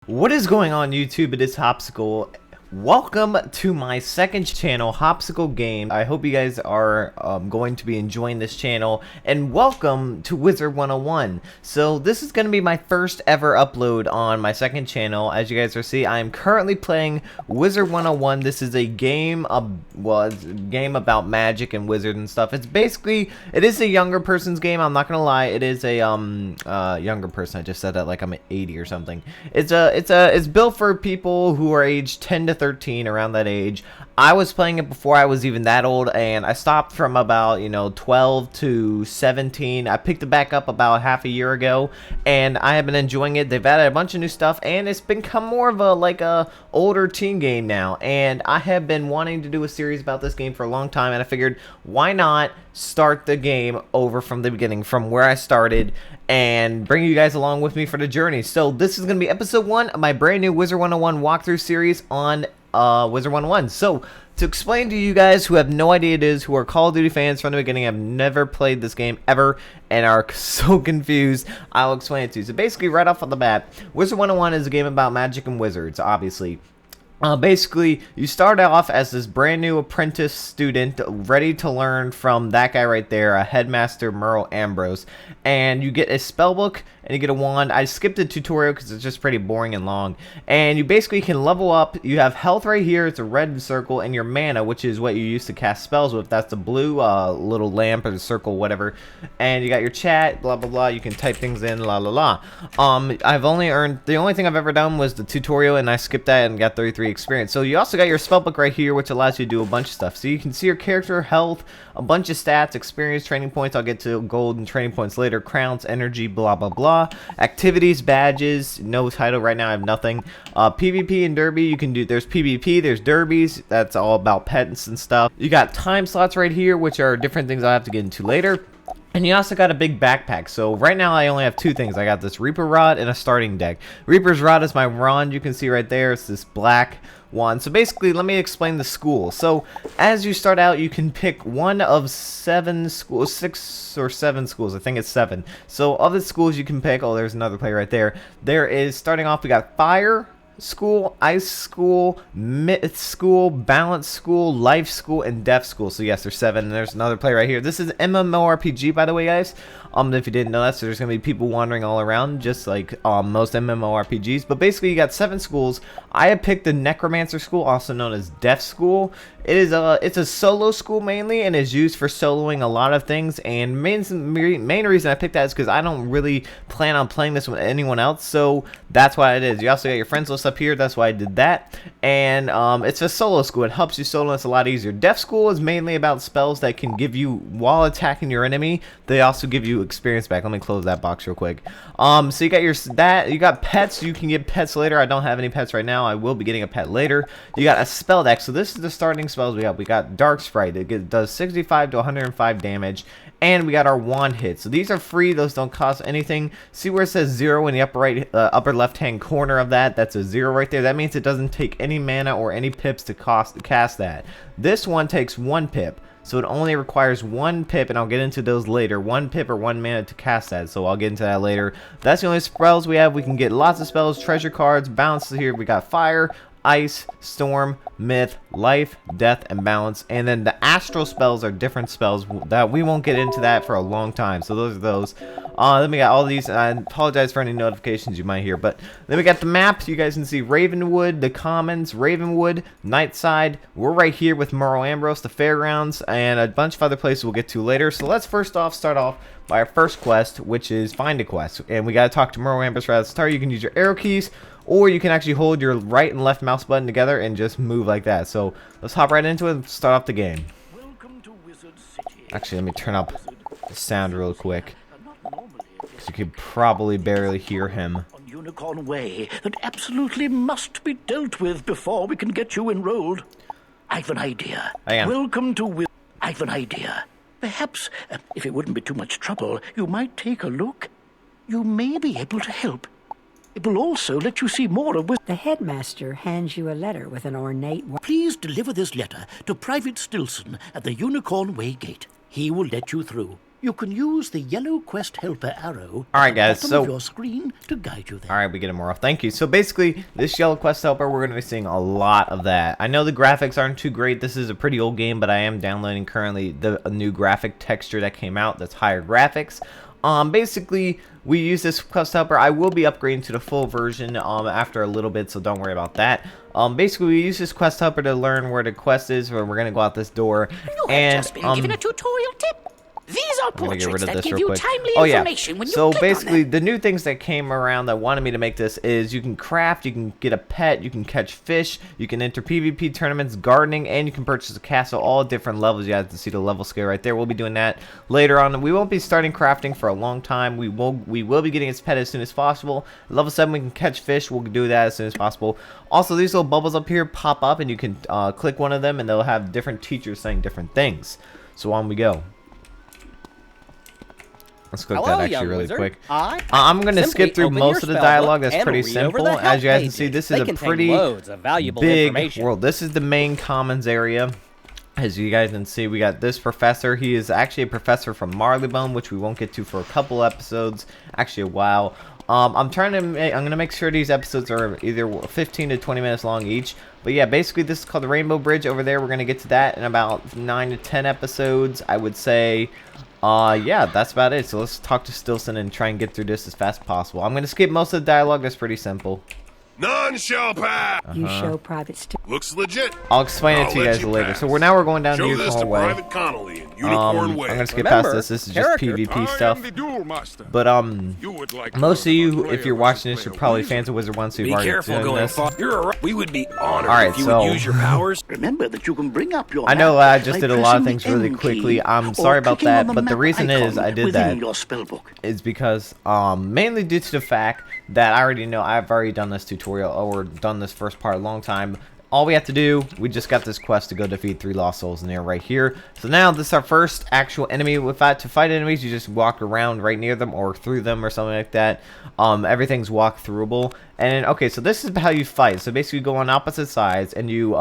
What is going on YouTube? It is Hopsicle. Welcome to my second channel, Hopsicle Game. I hope you guys are going to be enjoying this channel, and welcome to Wizard101. So this is going to be my first ever upload on my second channel. As you guys are seeing, I am currently playing Wizard101. This is a game it's a game about magic and wizard and stuff. It is a younger person's game. I'm not gonna lie, it is a younger person. I just said that like I'm 80 or something. It's built for people who are aged 10 to 13, around that age. I was playing it before I was even that old, and I stopped from about 12 to 17. I picked it back up about half a year ago, and I have been enjoying it. They've added a bunch of new stuff, and it's become more of a older teen game now. And I have been wanting to do a series about this game for a long time, and I figured, why not start the game over from the beginning, from where I started, and bring you guys along with me for the journey. So this is going to be episode 1 of my brand new Wizard101 walkthrough series on Wizard101. So to explain to you guys who have no idea it is, who are Call of Duty fans from the beginning, have never played this game ever, and are so confused, I'll explain it to you. So basically, right off of the bat, Wizard101 is a game about magic and wizards, obviously. Basically, you start off as this brand new apprentice student ready to learn from that guy right there, a headmaster, Merle Ambrose, and you get a spell book and you get a wand. I skipped the tutorial because it's just pretty boring and long, and you basically can level up. You have health right here, it's a red circle, and your mana, which is what you use to cast spells with. That's the blue little lamp or the circle, whatever. And you got your chat, blah blah blah. You can type things in, la la la. I've only earned, the only thing I've ever done was the tutorial, and I skipped that and got 33 experience. So you also got your spellbook right here, which allows you to do a bunch of stuff. So you can see your character, health, a bunch of stats, experience, training points. I'll get to gold and training points later. Crowns, energy, blah blah blah. Activities, badges, no title right now. I have nothing. PvP and derby, you can do. There's PvP, there's derbies. That's all about pets and stuff. You got time slots right here, which are different things I'll have to get into later. And you also got a big backpack. So right now I only have two things. I got this Reaper Rod and a starting deck. Reaper's Rod is my wand. You can see right there. It's this black wand. So basically, let me explain the school. So as you start out, you can pick one of 7 schools, 6 or 7 schools. I think it's 7. So of the schools you can pick, oh, there's another player right there. There is, starting off, we got fire school, ice school, myth school, balance school, life school, and death school. So yes, there's 7, and there's another play right here. This is MMORPG, by the way, guys. If you didn't know that, so there's gonna be people wandering all around, just like most MMORPGs. But basically, you got 7 schools. I have picked the Necromancer school, also known as Death School. It's a solo school mainly, and is used for soloing a lot of things. And main reason I picked that is because I don't really plan on playing this with anyone else, so that's why it is. You also got your friends list up here. That's why I did that. And it's a solo school. It helps you solo. It's a lot easier. Death School is mainly about spells that can give you while attacking your enemy. They also give you experience back. Let me close that box real quick. So you got you got pets. You can get pets later. I don't have any pets right now. I will be getting a pet later. You got a spell deck. So this is the starting spells we got. We got Dark Sprite. It does 65 to 105 damage. And we got our wand hit. So these are free. Those don't cost anything. See where it says 0 in the upper left hand corner of that? That's a 0 right there. That means it doesn't take any mana or any pips to cast that. This one takes 1 pip. So it only requires 1 pip, and I'll get into those later. 1 pip or 1 mana to cast that, so I'll get into that later. That's the only spells we have. We can get lots of spells, treasure cards, balance here. We got fire, ice, storm, myth, life, death, and balance. And then the astral spells are different spells that we won't get into that for a long time. So those are those. Then we got all these. I apologize for any notifications you might hear. But then we got the map. You guys can see Ravenwood, the Commons, Ravenwood, Nightside. We're right here with Merle Ambrose, the Fairgrounds, and a bunch of other places we'll get to later. So let's first off start off by our first quest, which is find a quest. And we got to talk to Merle Ambrose right at the start. You can use your arrow keys, or you can actually hold your right and left mouse button together and just move like that. So let's hop right into it and start off the game. Welcome to Wizard City. Actually, let me turn up the sound real quick, because you could probably barely hear him. On Unicorn Way that absolutely must be dealt with before we can get you enrolled. I've an idea. Welcome to Wizard. I've an idea. Perhaps, if it wouldn't be too much trouble, you might take a look. You may be able to help. It will also let you see more of The headmaster hands you a letter with an ornate... Please deliver this letter to Private Stilson at the Unicorn Way gate. He will let you through. You can use the yellow quest helper arrow Alright guys, at the so bottom of your screen to guide you there. alright, we get it more off. Thank you. So basically, this yellow quest helper, we're going to be seeing a lot of that. I know the graphics aren't too great. This is a pretty old game, but I am downloading currently a new graphic texture that came out that's higher graphics. Basically, we use this quest helper. I will be upgrading to the full version after a little bit, so don't worry about that. Basically, we use this quest helper to learn where the quest is, where we're going to go out this door. You have just been given a tutorial tip. These are portraits that give you timely information when you click on them. So basically, the new things that came around that wanted me to make this is you can craft, you can get a pet, you can catch fish, you can enter PvP tournaments, gardening, and you can purchase a castle, all different levels. You have to see the level scale right there. We'll be doing that later on. We won't be starting crafting for a long time. We will be getting its pet as soon as possible. Level 7, we can catch fish. We'll do that as soon as possible. Also, these little bubbles up here pop up, and you can click one of them, and they'll have different teachers saying different things. So on we go. Let's click that actually really quick. I'm going to skip through most of the dialogue. That's pretty simple. As you guys can see, this is a pretty big world. This is the main commons area. As you guys can see, we got this professor. He is actually a professor from Marleybone, which we won't get to for a couple episodes, actually a while. I'm gonna make sure these episodes are either 15 to 20 minutes long each. But yeah, basically this is called the Rainbow Bridge over there. We're gonna get to that in about 9 to 10 episodes, I would say. Yeah, that's about it. So let's talk to Stilson and try and get through this as fast as possible. I'm gonna skip most of the dialogue. That's pretty simple. None shall pass. You show Private Looks legit. I'll explain it to you guys later. So we're going down Show to this to Unicorn Way. Private Connolly in Unicorn Way. I'm gonna skip past this. This is just PvP stuff. But most of you, if you're watching this, you're probably fans of Wizard1, so you've already done this. We would be honored if you would use your powers. Remember that you can bring up your I know map I just by did a lot of pressing things the really N quickly. key I'm or sorry about clicking on that, the but the map reason is icon I did within that your spellbook. is because mainly due to the fact that I already know I've already done this tutorial or done this first part a long time. All we have to do, we just got this quest to go defeat 3 lost souls, and they're right here. So now this is our first actual enemy. With that, to fight enemies, you just walk around right near them or through them or something like that. Everything's walk-throughable. And okay, so this is how you fight. So basically, you go on opposite sides, and you